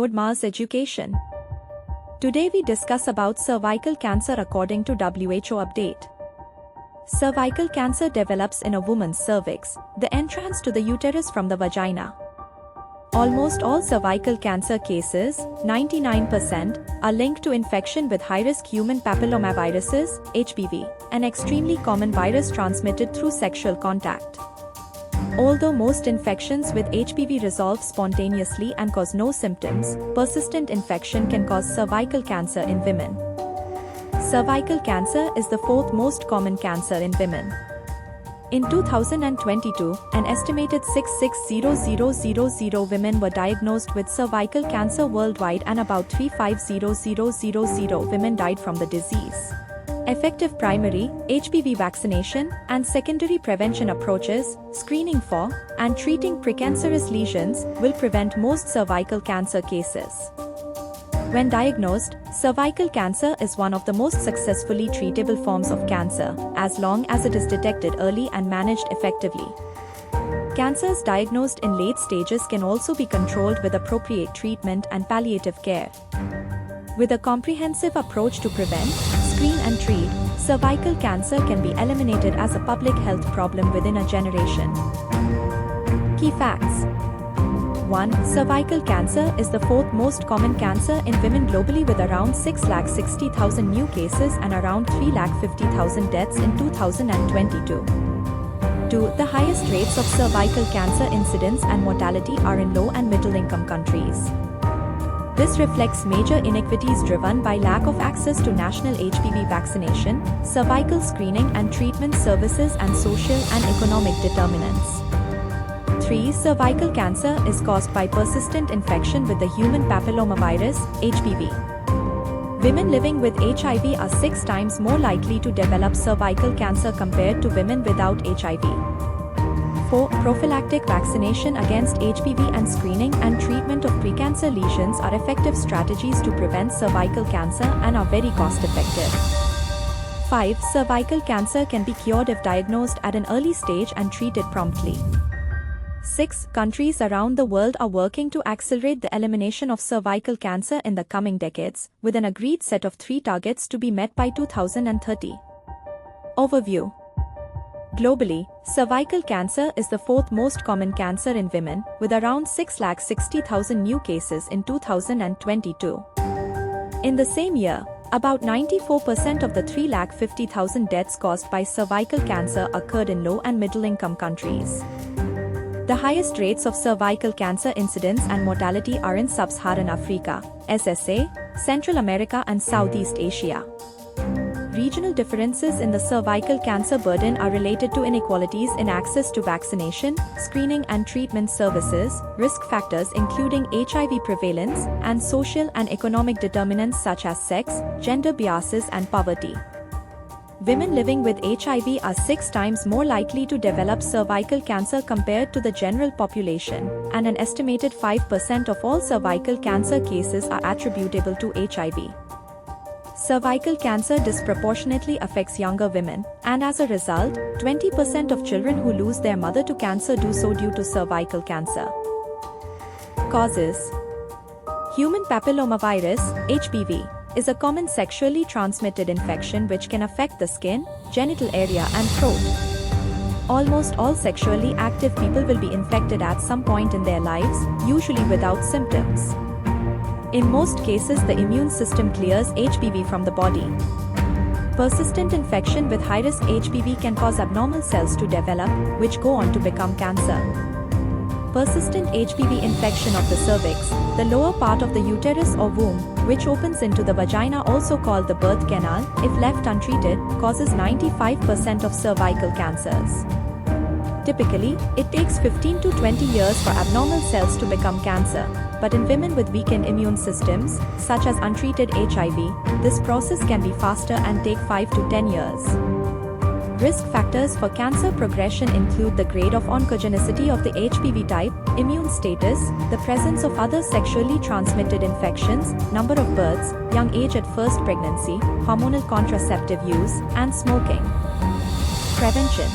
ignored Mars education. Today we discuss about cervical cancer according to WHO update. Cervical cancer develops in a woman's cervix, the entrance to the uterus from the vagina. Almost all cervical cancer cases, 99%, are linked to infection with high-risk human papillomaviruses, HPV, an extremely common virus transmitted through sexual contact. Although most infections with HPV resolve spontaneously and cause no symptoms, persistent infection can cause cervical cancer in women. Cervical cancer is the fourth most common cancer in women. In 2022, an estimated 660,000 women were diagnosed with cervical cancer worldwide and about 350,000 women died from the disease. Effective primary, HPV vaccination, and secondary prevention approaches, screening for, and treating precancerous lesions, will prevent most cervical cancer cases. When diagnosed, cervical cancer is one of the most successfully treatable forms of cancer, as long as it is detected early and managed effectively. Cancers diagnosed in late stages can also be controlled with appropriate treatment and palliative care. With a comprehensive approach to prevent, screen and treat, cervical cancer can be eliminated as a public health problem within a generation. Key facts. 1. Cervical cancer is the fourth most common cancer in women globally with around 660,000 new cases and around 350,000 deaths in 2022. 2. The highest rates of cervical cancer incidence and mortality are in low and middle income countries. This reflects major inequities driven by lack of access to national HPV vaccination, cervical screening and treatment services, and social and economic determinants. 3. Cervical cancer is caused by persistent infection with the human papillomavirus, HPV. Women living with HIV are 6 times more likely to develop cervical cancer compared to women without HIV. 4. Prophylactic vaccination against HPV and screening and treatment of precancer lesions are effective strategies to prevent cervical cancer and are very cost-effective. 5. Cervical cancer can be cured if diagnosed at an early stage and treated promptly. 6. Countries around the world are working to accelerate the elimination of cervical cancer in the coming decades, with an agreed set of 3 targets to be met by 2030. Overview. Globally, cervical cancer is the fourth most common cancer in women, with around 660,000 new cases in 2022. In the same year, about 94% of the 350,000 deaths caused by cervical cancer occurred in low and middle-income countries. The highest rates of cervical cancer incidence and mortality are in Sub-Saharan Africa, SSA, Central America and Southeast Asia. Regional differences in the cervical cancer burden are related to inequalities in access to vaccination, screening and treatment services, risk factors including HIV prevalence, and social and economic determinants such as sex, gender biases and poverty. Women living with HIV are 6 times more likely to develop cervical cancer compared to the general population, and an estimated 5% of all cervical cancer cases are attributable to HIV. Cervical cancer disproportionately affects younger women, and as a result, 20% of children who lose their mother to cancer do so due to cervical cancer. Causes. Human papillomavirus, HPV, is a common sexually transmitted infection which can affect the skin, genital area and throat. Almost all sexually active people will be infected at some point in their lives, usually without symptoms. In most cases, the immune system clears HPV from the body. Persistent infection with high-risk HPV can cause abnormal cells to develop, which go on to become cancer. Persistent HPV infection of the cervix, the lower part of the uterus or womb, which opens into the vagina, also called the birth canal, if left untreated, causes 95% of cervical cancers. Typically, it takes 15 to 20 years for abnormal cells to become cancer, but in women with weakened immune systems, such as untreated HIV, this process can be faster and take 5 to 10 years. Risk factors for cancer progression include the grade of oncogenicity of the HPV type, immune status, the presence of other sexually transmitted infections, number of births, young age at first pregnancy, hormonal contraceptive use, and smoking. Prevention.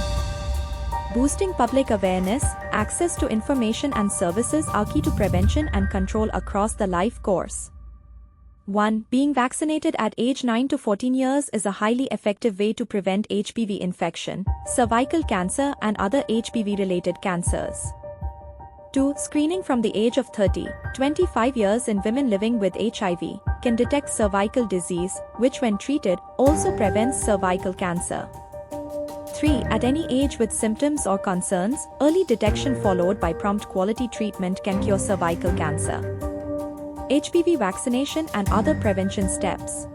Boosting public awareness, access to information and services are key to prevention and control across the life course. 1. Being vaccinated at age 9 to 14 years is a highly effective way to prevent HPV infection, cervical cancer and other HPV-related cancers. 2. Screening from the age of 30-25 years in women living with HIV can detect cervical disease, which when treated, also prevents cervical cancer. 3. At any age with symptoms or concerns, early detection followed by prompt quality treatment can cure cervical cancer. HPV vaccination and other prevention steps.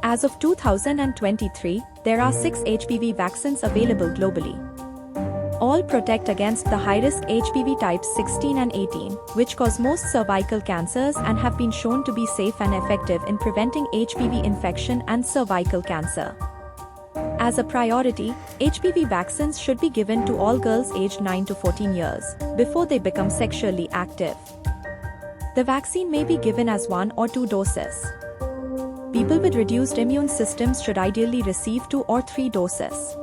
As of 2023, there are 6 HPV vaccines available globally. All protect against the high-risk HPV types 16 and 18, which cause most cervical cancers and have been shown to be safe and effective in preventing HPV infection and cervical cancer. As a priority, HPV vaccines should be given to all girls aged 9 to 14 years, before they become sexually active. The vaccine may be given as 1 or 2 doses. People with reduced immune systems should ideally receive 2 or 3 doses.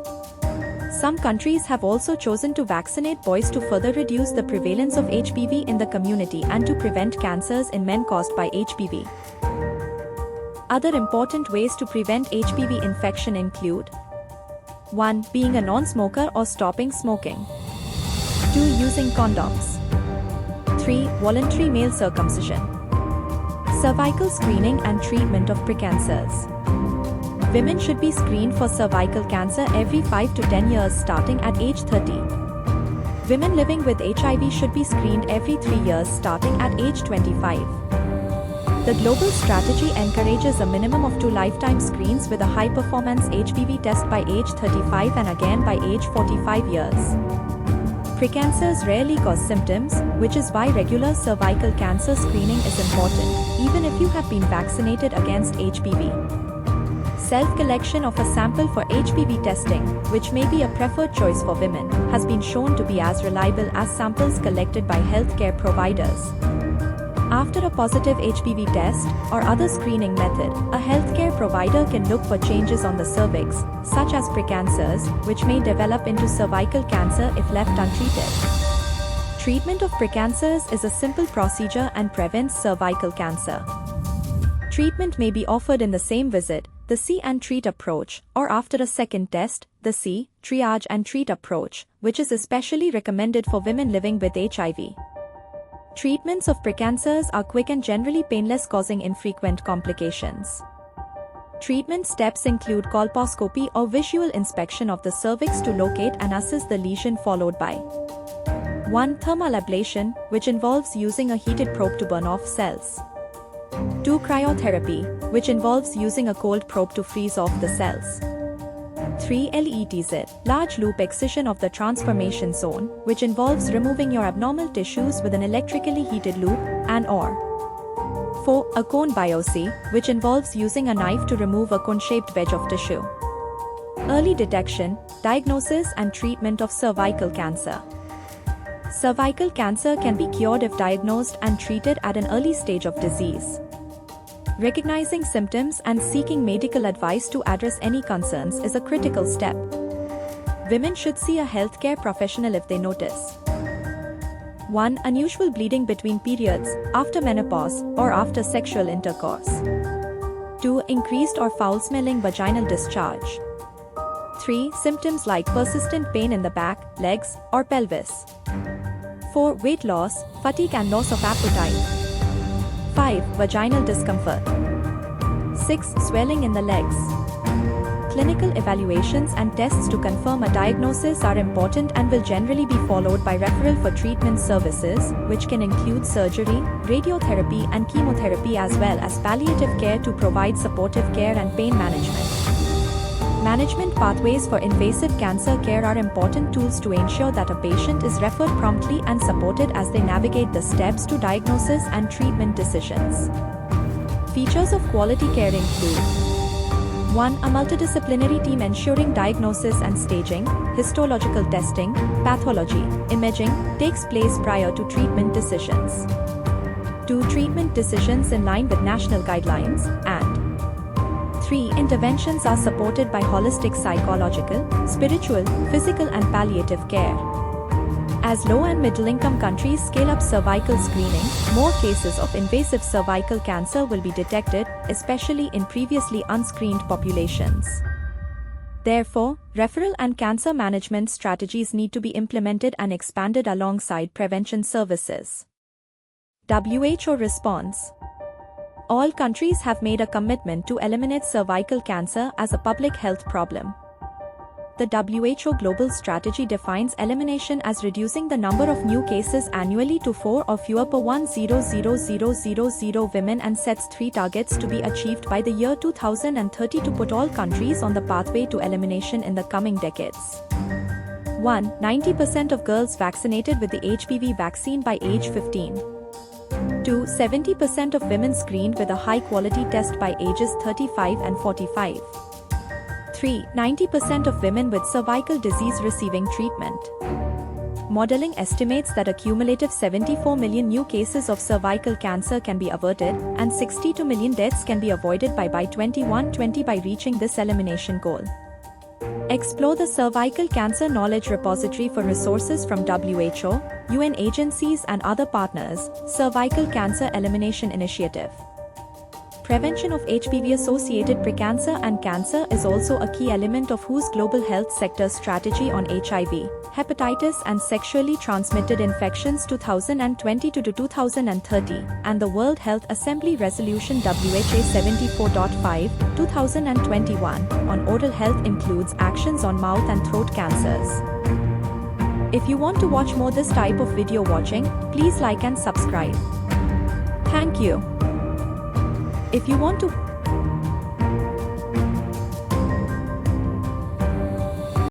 Some countries have also chosen to vaccinate boys to further reduce the prevalence of HPV in the community and to prevent cancers in men caused by HPV. Other important ways to prevent HPV infection include: 1. Being a non-smoker or stopping smoking. 2. Using condoms. 3. Voluntary male circumcision. Cervical screening and treatment of precancers. Women should be screened for cervical cancer every 5 to 10 years starting at age 30. Women living with HIV should be screened every 3 years starting at age 25. The global strategy encourages a minimum of 2 lifetime screens with a high-performance HPV test by age 35 and again by age 45 years. Precancers rarely cause symptoms, which is why regular cervical cancer screening is important, even if you have been vaccinated against HPV. Self-collection of a sample for HPV testing, which may be a preferred choice for women, has been shown to be as reliable as samples collected by healthcare providers. After a positive HPV test or other screening method, a healthcare provider can look for changes on the cervix, such as precancers, which may develop into cervical cancer if left untreated. Treatment of precancers is a simple procedure and prevents cervical cancer. Treatment may be offered in the same visit, the see and treat approach, or after a second test, the see, triage and treat approach, which is especially recommended for women living with HIV. Treatments of precancers are quick and generally painless, causing infrequent complications. Treatment steps include colposcopy or visual inspection of the cervix to locate and assess the lesion, followed by 1. Thermal ablation, which involves using a heated probe to burn off cells. 2. Cryotherapy, which involves using a cold probe to freeze off the cells. 3. LETZ, large loop excision of the transformation zone, which involves removing your abnormal tissues with an electrically heated loop, and/or 4. A cone biopsy, which involves using a knife to remove a cone-shaped wedge of tissue. Early detection, diagnosis and treatment of cervical cancer. Cervical cancer can be cured if diagnosed and treated at an early stage of disease. Recognizing symptoms and seeking medical advice to address any concerns is a critical step. Women should see a healthcare professional if they notice 1. Unusual bleeding between periods, after menopause, or after sexual intercourse. 2. Increased or foul-smelling vaginal discharge. 3. Symptoms like persistent pain in the back, legs, or pelvis. 4. Weight loss, fatigue and loss of appetite. 5. Vaginal discomfort. 6. Swelling in the legs. Clinical evaluations and tests to confirm a diagnosis are important and will generally be followed by referral for treatment services, which can include surgery, radiotherapy and chemotherapy, as well as palliative care to provide supportive care and pain management. Management pathways for invasive cancer care are important tools to ensure that a patient is referred promptly and supported as they navigate the steps to diagnosis and treatment decisions. Features of quality care include 1. A multidisciplinary team ensuring diagnosis and staging, histological testing, pathology, imaging, takes place prior to treatment decisions. 2. Treatment decisions in line with national guidelines, and 3. Interventions are supported by holistic psychological, spiritual, physical and palliative care. As low and middle-income countries scale up cervical screening, more cases of invasive cervical cancer will be detected, especially in previously unscreened populations. Therefore, referral and cancer management strategies need to be implemented and expanded alongside prevention services. WHO response. All countries have made a commitment to eliminate cervical cancer as a public health problem. The WHO Global Strategy defines elimination as reducing the number of new cases annually to 4 or fewer per 100,000 women and sets 3 targets to be achieved by the year 2030 to put all countries on the pathway to elimination in the coming decades. 1. 90% of girls vaccinated with the HPV vaccine by age 15. 2. 70% of women screened with a high-quality test by ages 35 and 45. 3. 90% of women with cervical disease receiving treatment. Modeling estimates that a cumulative 74 million new cases of cervical cancer can be averted, and 62 million deaths can be avoided by 2120 by reaching this elimination goal. Explore the Cervical Cancer Knowledge Repository for resources from WHO, UN agencies and other partners. Cervical Cancer Elimination Initiative. Prevention of HPV-associated precancer and cancer is also a key element of WHO's global health sector strategy on HIV, hepatitis and sexually transmitted infections 2020 to 2030, and the World Health Assembly Resolution WHA 74.5, 2021, on oral health includes actions on mouth and throat cancers. If you want to watch more this type of video watching, please like and subscribe. Thank you. If you want to